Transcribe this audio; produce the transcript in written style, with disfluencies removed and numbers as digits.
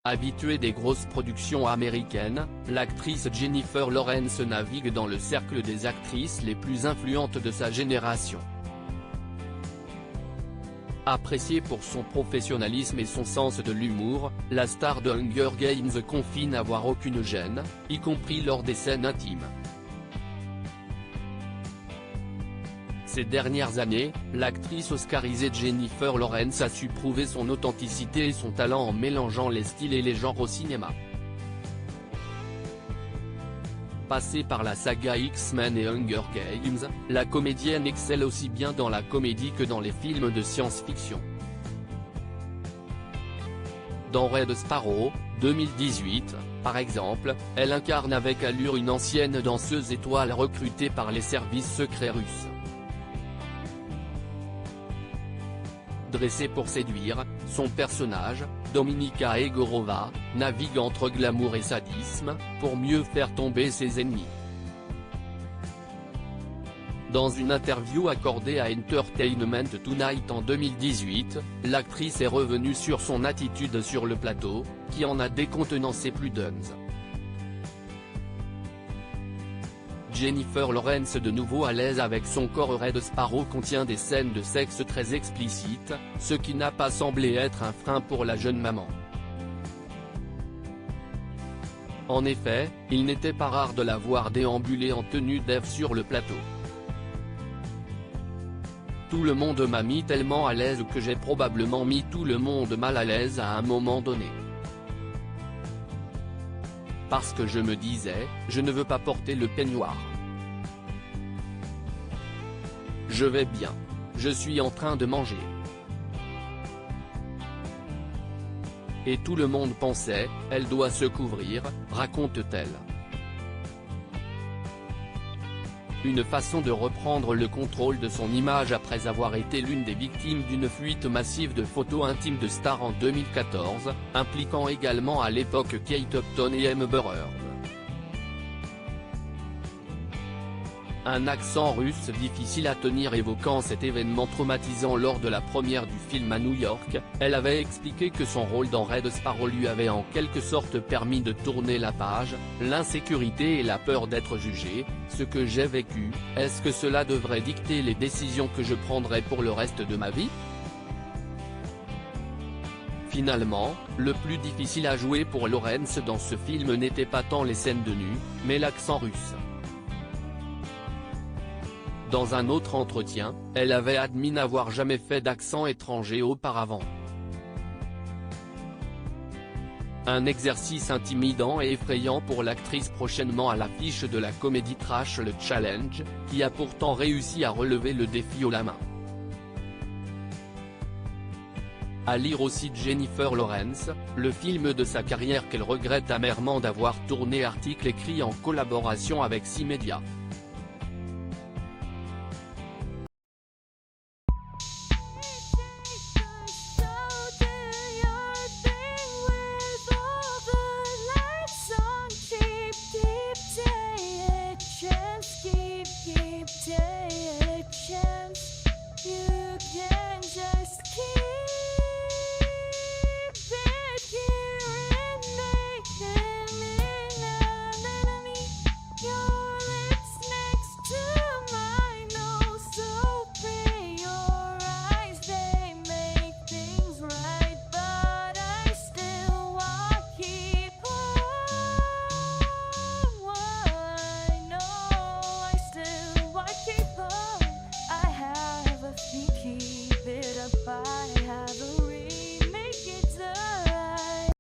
Habituée des grosses productions américaines, l'actrice Jennifer Lawrence navigue dans le cercle des actrices les plus influentes de sa génération. Appréciée pour son professionnalisme et son sens de l'humour, la star de Hunger Games confie n'avoir aucune gêne, y compris lors des scènes intimes. Ces dernières années, l'actrice oscarisée Jennifer Lawrence a su prouver son authenticité et son talent en mélangeant les styles et les genres au cinéma. Passée par la saga X-Men et Hunger Games, la comédienne excelle aussi bien dans la comédie que dans les films de science-fiction. Dans Red Sparrow, 2018, par exemple, elle incarne avec allure une ancienne danseuse étoile recrutée par les services secrets russes. Dressée pour séduire, son personnage, Dominika Egorova, navigue entre glamour et sadisme, pour mieux faire tomber ses ennemis. Dans une interview accordée à Entertainment Tonight en 2018, l'actrice est revenue sur son attitude sur le plateau, qui en a décontenancé plus d'un. Jennifer Lawrence de nouveau à l'aise avec son corps. Red Sparrow contient des scènes de sexe très explicites, ce qui n'a pas semblé être un frein pour la jeune maman. En effet, il n'était pas rare de la voir déambuler en tenue d'Ève sur le plateau. Tout le monde m'a mis tellement à l'aise que j'ai probablement mis tout le monde mal à l'aise à un moment donné. Parce que je me disais, je ne veux pas porter le peignoir. Je vais bien. Je suis en train de manger. Et tout le monde pensait, elle doit se couvrir, raconte-t-elle. Une façon de reprendre le contrôle de son image après avoir été l'une des victimes d'une fuite massive de photos intimes de stars en 2014, impliquant également à l'époque Kate Upton et Amber Heard. Un accent russe difficile à tenir évoquant cet événement traumatisant lors de la première du film à New York, elle avait expliqué que son rôle dans Red Sparrow lui avait en quelque sorte permis de tourner la page, l'insécurité et la peur d'être jugée, ce que j'ai vécu, est-ce que cela devrait dicter les décisions que je prendrai pour le reste de ma vie ? Finalement, le plus difficile à jouer pour Lawrence dans ce film n'était pas tant les scènes de nu, mais l'accent russe. Dans un autre entretien, elle avait admis n'avoir jamais fait d'accent étranger auparavant. Un exercice intimidant et effrayant pour l'actrice prochainement à l'affiche de la comédie trash Le Challenge, qui a pourtant réussi à relever le défi haut la main. À lire aussi Jennifer Lawrence, le film de sa carrière qu'elle regrette amèrement d'avoir tourné. Article écrit en collaboration avec 6 médias.